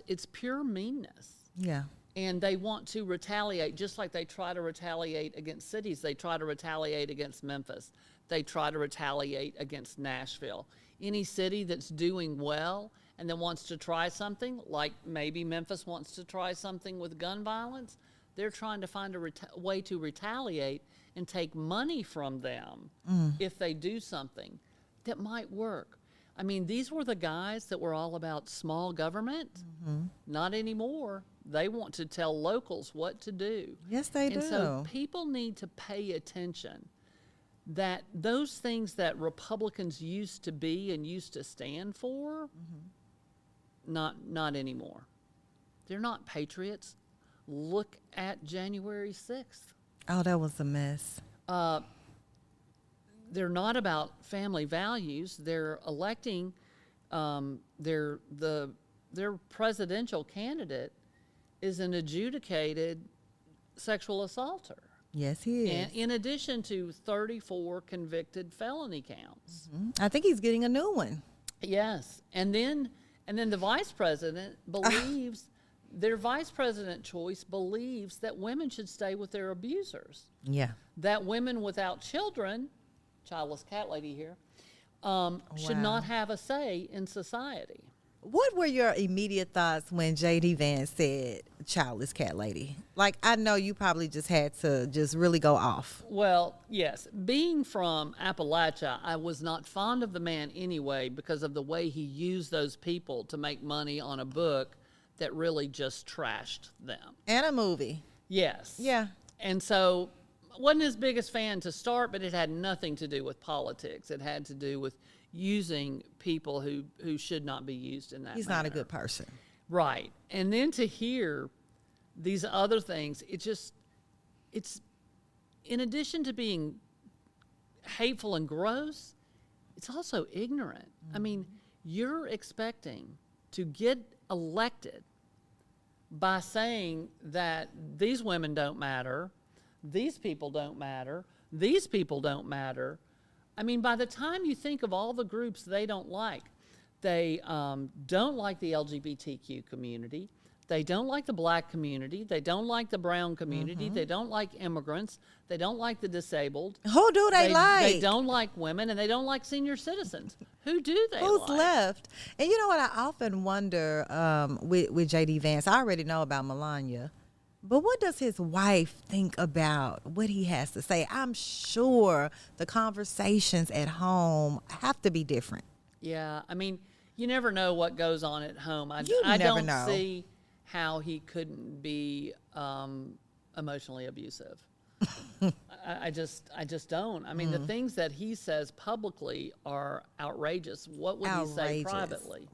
[SPEAKER 2] It's pure meanness.
[SPEAKER 1] Yeah.
[SPEAKER 2] And they want to retaliate, just like they try to retaliate against cities. They try to retaliate against Memphis. They try to retaliate against Nashville. Any city that's doing well and then wants to try something, like maybe Memphis wants to try something with gun violence, they're trying to find a way to retaliate and take money from them if they do something that might work. I mean, these were the guys that were all about small government. Not anymore. They want to tell locals what to do.
[SPEAKER 1] Yes, they do.
[SPEAKER 2] And so people need to pay attention that those things that Republicans used to be and used to stand for not anymore. They're not patriots. Look at January 6th.
[SPEAKER 1] Oh, that was a mess.
[SPEAKER 2] They're not about family values. They're electing their presidential candidate is an adjudicated sexual assaulter.
[SPEAKER 1] Yes, he is.
[SPEAKER 2] And in addition to 34 convicted felony counts.
[SPEAKER 1] I think he's getting a new one.
[SPEAKER 2] Yes. And then the vice president believes their vice president choice believes that women should stay with their abusers.
[SPEAKER 1] Yeah.
[SPEAKER 2] That women without children, childless cat lady here, should not have a say in society.
[SPEAKER 1] What were your immediate thoughts when J.D. Vance said childless cat lady? Like, I know you probably just had to just really go off.
[SPEAKER 2] Well, yes. Being from Appalachia, I was not fond of the man anyway because of the way he used those people to make money on a book that really just trashed them.
[SPEAKER 1] And a movie.
[SPEAKER 2] Yes.
[SPEAKER 1] Yeah.
[SPEAKER 2] And so wasn't his biggest fan to start, but it had nothing to do with politics. It had to do with using people who should not be used in that
[SPEAKER 1] He's
[SPEAKER 2] manner.
[SPEAKER 1] not a good person.
[SPEAKER 2] Right. And then to hear these other things, it's in addition to being hateful and gross, it's also ignorant. I mean, you're expecting to get elected by saying that these women don't matter, these people don't matter, these people don't matter. I mean, by the time you think of all the groups they don't like don't like the LGBTQ community, they don't like the black community, they don't like the brown community, they don't like immigrants, they don't like the disabled.
[SPEAKER 1] Who do they like?
[SPEAKER 2] They don't like women, and they don't like senior citizens. Who do they
[SPEAKER 1] Who's
[SPEAKER 2] like?
[SPEAKER 1] left? And you know what? I often wonder with J.D. Vance, I already know about Melania, but what does his wife think about what he has to say? I'm sure the conversations at home have to be different.
[SPEAKER 2] Yeah, I mean, you never know what goes on at home. I
[SPEAKER 1] never
[SPEAKER 2] don't
[SPEAKER 1] know.
[SPEAKER 2] see how he couldn't be emotionally abusive. I just don't. I mean, the things that he says publicly are outrageous. What would he say privately?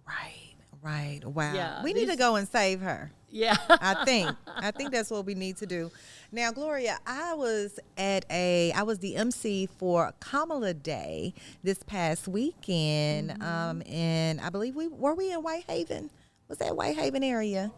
[SPEAKER 1] Right. Wow.
[SPEAKER 2] Yeah,
[SPEAKER 1] we need to go and save her.
[SPEAKER 2] Yeah.
[SPEAKER 1] I think that's what we need to do. Now, Gloria, I was the MC for Kamala Day this past weekend. And I believe we in Whitehaven? Was that Whitehaven area?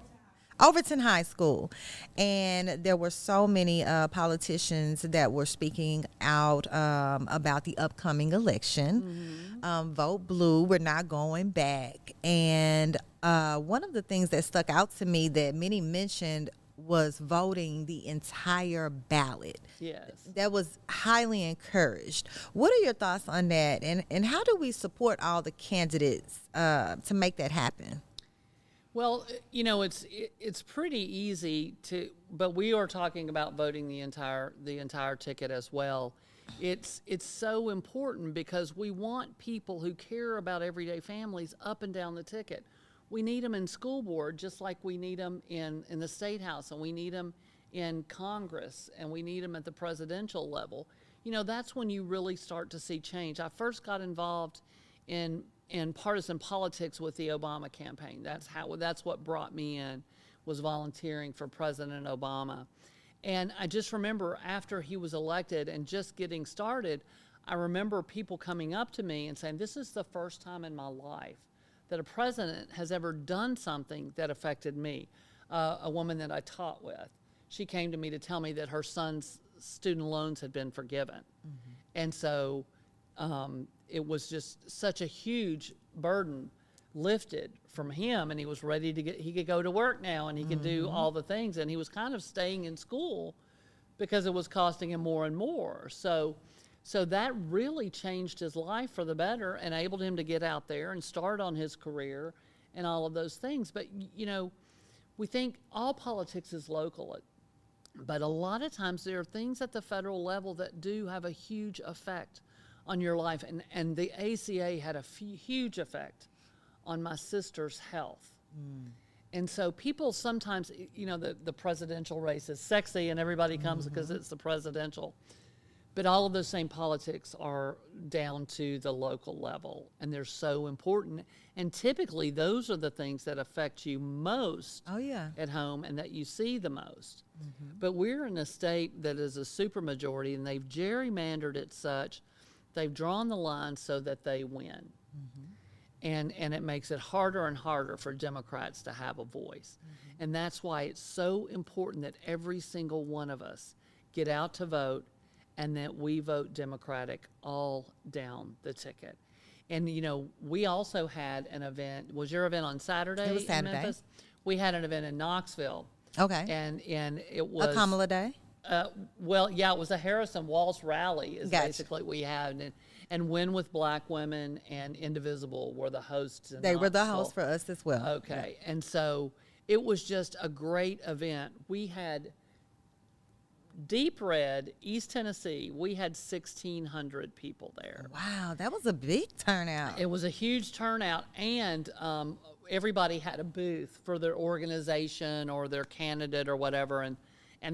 [SPEAKER 1] Overton High School. And there were so many politicians that were speaking out about the upcoming election. Vote blue, we're not going back. And one of the things that stuck out to me that many mentioned was voting the entire ballot.
[SPEAKER 2] Yes.
[SPEAKER 1] That was highly encouraged. What are your thoughts on that? And how do we support all the candidates to make that happen?
[SPEAKER 2] Well, you know, it's pretty easy to, but we are talking about voting the entire ticket as well. It's so important because we want people who care about everyday families up and down the ticket. We need them in school board just like we need them in the state house, and we need them in Congress, and we need them at the presidential level. You know, that's when you really start to see change. I first got involved in partisan politics with the Obama campaign. That's what brought me in, was volunteering for President Obama. And I just remember after he was elected and just getting started, I remember people coming up to me and saying, this is the first time in my life that a president has ever done something that affected me. A woman that I taught with, she came to me to tell me that her son's student loans had been forgiven. And so it was just such a huge burden lifted from him, and he was ready to he could go to work now, and he could do all the things, and he was kind of staying in school because it was costing him more and more. So that really changed his life for the better, enabled him to get out there and start on his career and all of those things. But, you know, we think all politics is local, but a lot of times there are things at the federal level that do have a huge effect on your life, and the ACA had a huge effect on my sister's health. And so people sometimes, you know, the presidential race is sexy and everybody comes because it's the presidential. But all of those same politics are down to the local level, and they're so important. And typically, those are the things that affect you most
[SPEAKER 1] Oh, yeah.
[SPEAKER 2] at home and that you see the most. But we're in a state that is a supermajority, and they've gerrymandered it such, they've drawn the line so that they win. And it makes it harder and harder for Democrats to have a voice. And that's why it's so important that every single one of us get out to vote, and that we vote Democratic all down the ticket. And, you know, we also had an event. Was your event on Saturday?
[SPEAKER 1] It was Saturday.
[SPEAKER 2] In Memphis? We had an event in Knoxville.
[SPEAKER 1] Okay.
[SPEAKER 2] And it was
[SPEAKER 1] A Kamala Day?
[SPEAKER 2] well, yeah, it was a Harrison Walsh rally is
[SPEAKER 1] Gotcha.
[SPEAKER 2] basically what we had. And Win with Black Women and Indivisible were the hosts. In
[SPEAKER 1] They were the
[SPEAKER 2] Knoxville.
[SPEAKER 1] hosts for us as well.
[SPEAKER 2] Okay. And so it was just a great event. We had Deep Red, East Tennessee, we had 1,600 people there.
[SPEAKER 1] Wow, that was a big turnout.
[SPEAKER 2] It was a huge turnout, and everybody had a booth for their organization or their candidate or whatever, and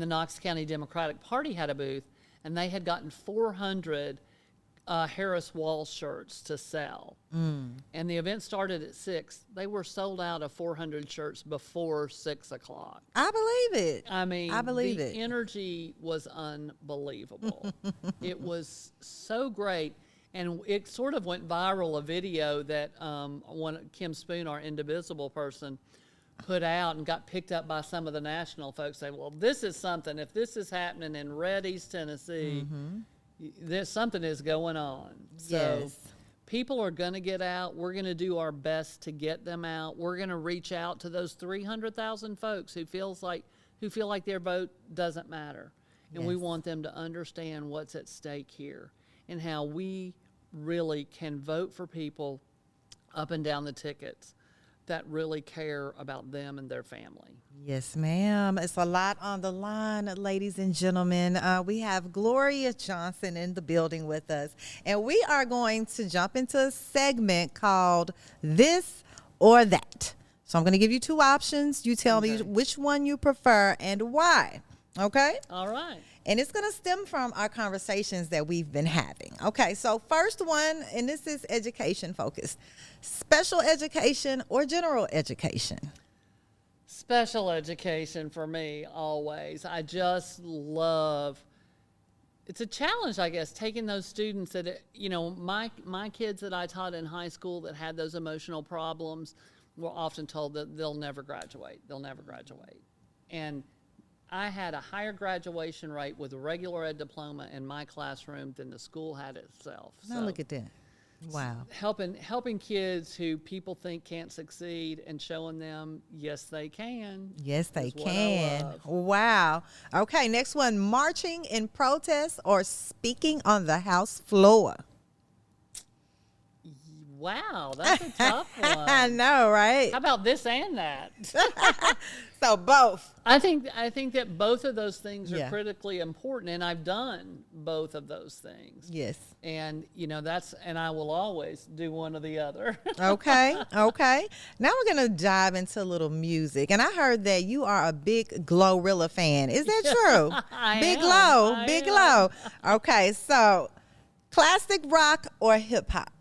[SPEAKER 2] the Knox County Democratic Party had a booth, and they had gotten 400 Harris Walsh shirts to sell. And the event started at 6. They were sold out of 400 shirts before 6 o'clock.
[SPEAKER 1] I believe it.
[SPEAKER 2] I mean,
[SPEAKER 1] I believe
[SPEAKER 2] the
[SPEAKER 1] it.
[SPEAKER 2] energy was unbelievable. It was so great. And it sort of went viral, a video that Kim Spoon, our Indivisible person, put out and got picked up by some of the national folks. Say, well, this is something. If this is happening in Red East Tennessee, there's something is going on. So
[SPEAKER 1] Yes.
[SPEAKER 2] people are going to get out. We're going to do our best to get them out. We're going to reach out to those 300,000 folks who feel like their vote doesn't matter. And we
[SPEAKER 1] Yes.
[SPEAKER 2] want them to understand what's at stake here and how we really can vote for people up and down the tickets that really care about them and their family.
[SPEAKER 1] Yes, ma'am. It's a lot on the line, ladies and gentlemen. We have Gloria Johnson in the building with us, and we are going to jump into a segment called This or That. So I'm going to give you two options. You tell me
[SPEAKER 2] Okay.
[SPEAKER 1] which one you prefer and why. Okay?
[SPEAKER 2] All right.
[SPEAKER 1] And it's going to stem from our conversations that we've been having. Okay, so first one, and this is education focused. Special education or general education?
[SPEAKER 2] Special education for me, always. I just love, it's a challenge, I guess, taking those students that, you know, my kids that I taught in high school that had those emotional problems were often told that they'll never graduate. They'll never graduate. And I had a higher graduation rate with a regular ed diploma in my classroom than the school had itself.
[SPEAKER 1] Now look at that. Wow.
[SPEAKER 2] Helping kids who people think can't succeed and showing them, yes, they can.
[SPEAKER 1] Yes, they
[SPEAKER 2] is what I
[SPEAKER 1] can.
[SPEAKER 2] love.
[SPEAKER 1] Wow. Okay, next one, marching in protest or speaking on the House floor?
[SPEAKER 2] Wow, that's a tough one.
[SPEAKER 1] I know, right?
[SPEAKER 2] How about this and that?
[SPEAKER 1] So both.
[SPEAKER 2] I think that both of those things are
[SPEAKER 1] Yeah.
[SPEAKER 2] critically important, and I've done both of those things.
[SPEAKER 1] Yes.
[SPEAKER 2] And you know and I will always do one or the other.
[SPEAKER 1] Okay. Okay. Now we're going to dive into a little music. And I heard that you are a big Glorilla fan. Is that true?
[SPEAKER 2] I
[SPEAKER 1] Big
[SPEAKER 2] am.
[SPEAKER 1] Glow.
[SPEAKER 2] I
[SPEAKER 1] Big
[SPEAKER 2] am.
[SPEAKER 1] Glow. Okay. So classic rock or hip hop?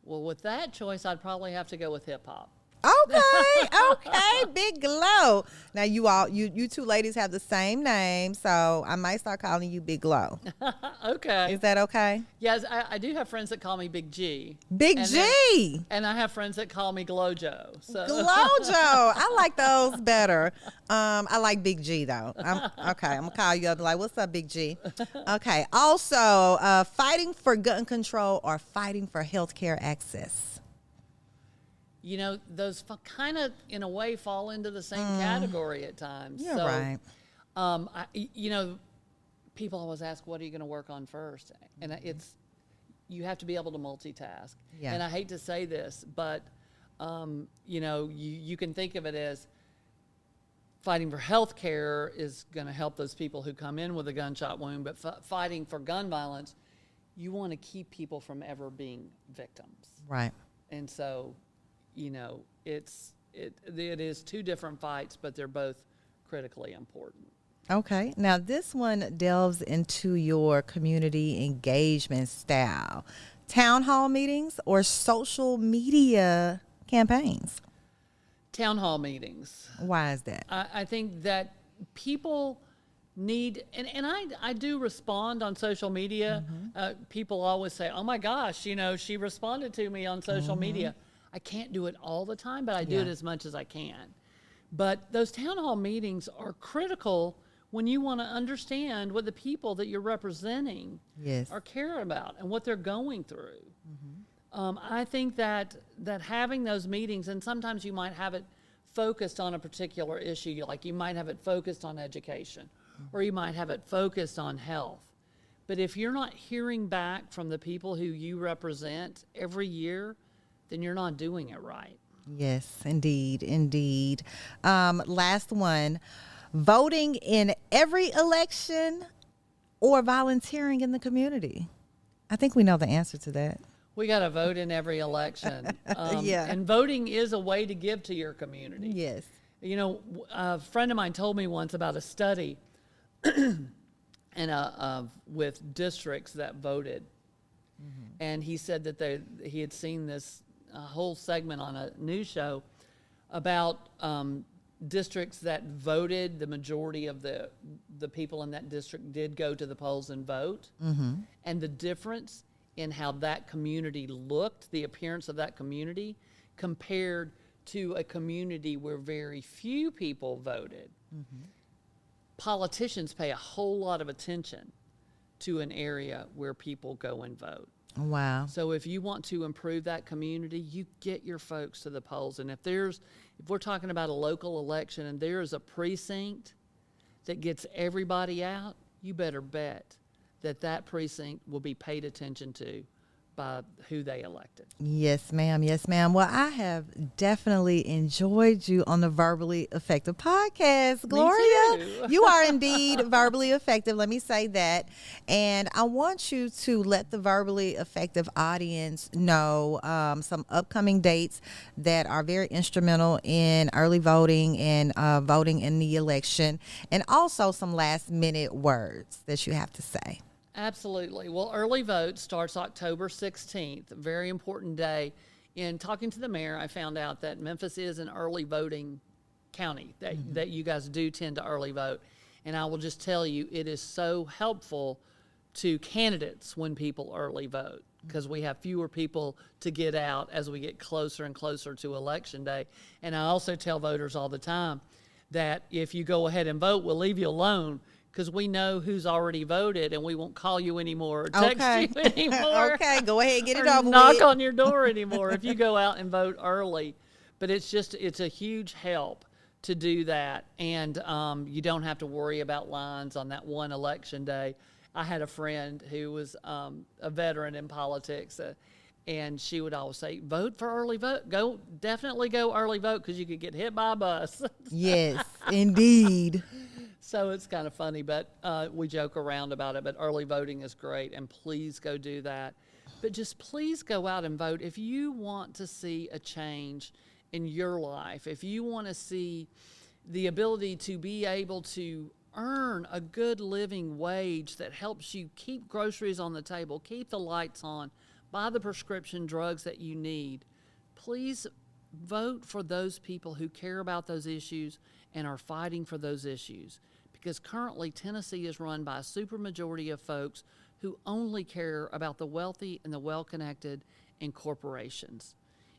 [SPEAKER 2] Well, with that choice, I'd probably have to go with hip hop.
[SPEAKER 1] Okay, Big Glow. Now you two ladies have the same name, so I might start calling you Big Glow.
[SPEAKER 2] Okay.
[SPEAKER 1] Is that okay?
[SPEAKER 2] Yes, I do have friends that call me Big G.
[SPEAKER 1] Big
[SPEAKER 2] And
[SPEAKER 1] G.
[SPEAKER 2] And I have friends that call me Glow Joe. So
[SPEAKER 1] Glojo. I like those better. I like Big G though. I'm gonna call you up like, what's up, Big G? Okay. Also, fighting for gun control or fighting for healthcare access?
[SPEAKER 2] you know, those kind of, in a way, fall into the same category at times.
[SPEAKER 1] You're right.
[SPEAKER 2] You know, people always ask, what are you going to work on first? And it's, you have to be able to multitask.
[SPEAKER 1] Yeah.
[SPEAKER 2] And I hate to say this, but, you know, you can think of it as fighting for health care is going to help those people who come in with a gunshot wound, but fighting for gun violence, you want to keep people from ever being victims.
[SPEAKER 1] Right.
[SPEAKER 2] And so, you know, it is two different fights, but they're both critically important.
[SPEAKER 1] Okay. Now, this one delves into your community engagement style. Town hall meetings or social media campaigns?
[SPEAKER 2] Town hall meetings.
[SPEAKER 1] Why is that?
[SPEAKER 2] I think that people need, and I do respond on social media. People always say, oh my gosh, she responded to me on social media. I can't do it all the time, but I do
[SPEAKER 1] Yeah.
[SPEAKER 2] it as much as I can. But those town hall meetings are critical when you want to understand what the people that you're representing
[SPEAKER 1] Yes.
[SPEAKER 2] are caring about and what they're going through. I think that having those meetings, and sometimes you might have it focused on a particular issue, like you might have it focused on education, or you might have it focused on health. But if you're not hearing back from the people who you represent every year, then you're not doing it right.
[SPEAKER 1] Yes, indeed, indeed. Last one, voting in every election or volunteering in the community. I think we know the answer to that.
[SPEAKER 2] We got to vote in every election.
[SPEAKER 1] Yeah.
[SPEAKER 2] And voting is a way to give to your community.
[SPEAKER 1] Yes.
[SPEAKER 2] A friend of mine told me once about a study and with districts that voted. And he said that he had seen this whole segment on a news show about districts that voted. The majority of the people in that district did go to the polls and vote. And the difference in how that community looked, the appearance of that community, compared to a community where very few people voted. Politicians pay a whole lot of attention to an area where people go and vote.
[SPEAKER 1] Wow.
[SPEAKER 2] So if you want to improve that community, you get your folks to the polls. And if we're talking about a local election and there is a precinct that gets everybody out, you better bet that precinct will be paid attention to by who they elected.
[SPEAKER 1] Yes, ma'am. Yes, ma'am. Well, I have definitely enjoyed you on the Verbally Effective podcast, Gloria.
[SPEAKER 2] too.
[SPEAKER 1] You are indeed verbally effective. Let me say that. And I want you to let the Verbally Effective audience know some upcoming dates that are very instrumental in early voting and voting in the election, and also some last minute words that you have to say.
[SPEAKER 2] Absolutely. Well, early vote starts October 16th, a very important day. In talking to the mayor, I found out that Memphis is an early voting county, that you guys do tend to early vote. And I will just tell you, it is so helpful to candidates when people early vote, because we have fewer people to get out as we get closer and closer to Election Day. And I also tell voters all the time that if you go ahead and vote, we'll leave you alone, because we know who's already voted and we won't call you anymore or text you anymore.
[SPEAKER 1] Okay, go ahead, get it
[SPEAKER 2] or
[SPEAKER 1] over
[SPEAKER 2] knock
[SPEAKER 1] with.
[SPEAKER 2] on your door anymore if you go out and vote early. But it's a huge help to do that. And you don't have to worry about lines on that one election day. I had a friend who was a veteran in politics, and she would always say, vote for early vote. Definitely go early vote, because you could get hit by a bus.
[SPEAKER 1] Yes, indeed.
[SPEAKER 2] So it's kind of funny, but we joke around about it. But early voting is great, and please go do that. But just please go out and vote. If you want to see a change in your life, if you want to see the ability to be able to earn a good living wage that helps you keep groceries on the table, keep the lights on, buy the prescription drugs that you need, please vote for those people who care about those issues and are fighting for those issues. Because currently Tennessee is run by a supermajority of folks who only care about the wealthy and the well-connected and corporations.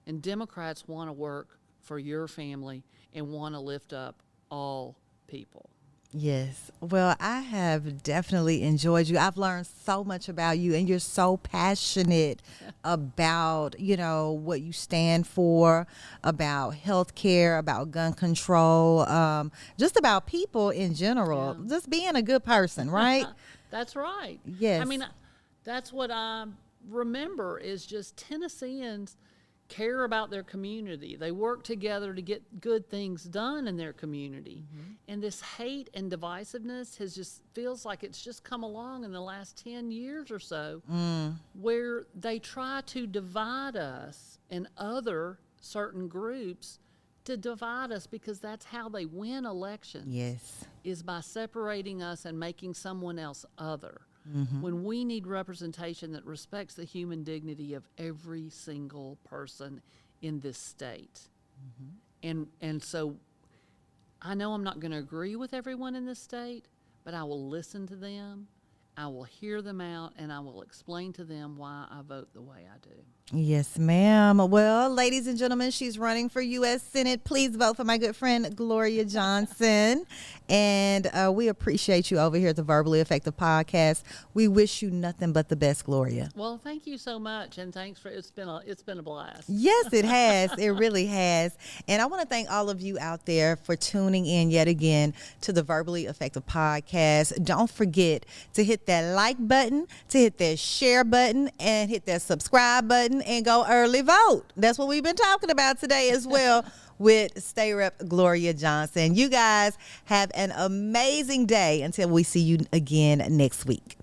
[SPEAKER 2] And Democrats want to work for your family and want to lift up all people.
[SPEAKER 1] Yes. Well, I have definitely enjoyed you. I've learned so much about you, and you're so passionate about, what you stand for, about healthcare, about gun control, just about people in general, just being a good person, right?
[SPEAKER 2] That's right.
[SPEAKER 1] Yes.
[SPEAKER 2] I mean, that's what I remember is just Tennesseans care about their community. They work together to get good things done in their community. And this hate and divisiveness feels like it's just come along in the last 10 years or so, where they try to divide us and other certain groups to divide us, because that's how they win elections.
[SPEAKER 1] Yes.
[SPEAKER 2] Is by separating us and making someone else other.
[SPEAKER 1] Mm-hmm.
[SPEAKER 2] When we need representation that respects the human dignity of every single person in this state. And so I know I'm not going to agree with everyone in this state, but I will listen to them, I will hear them out, and I will explain to them why I vote the way I do.
[SPEAKER 1] Yes, ma'am. Well, ladies and gentlemen, she's running for U.S. Senate. Please vote for my good friend, Gloria Johnson. And we appreciate you over here at the Verbally Effective Podcast. We wish you nothing but the best, Gloria.
[SPEAKER 2] Well, thank you so much, and thanks for it's been a blast.
[SPEAKER 1] Yes, it has. It really has. And I want to thank all of you out there for tuning in yet again to the Verbally Effective Podcast. Don't forget to hit that like button, to hit that share button, and hit that subscribe button, and go early vote. That's what we've been talking about today as well with State Rep Gloria Johnson. You guys have an amazing day until we see you again next week.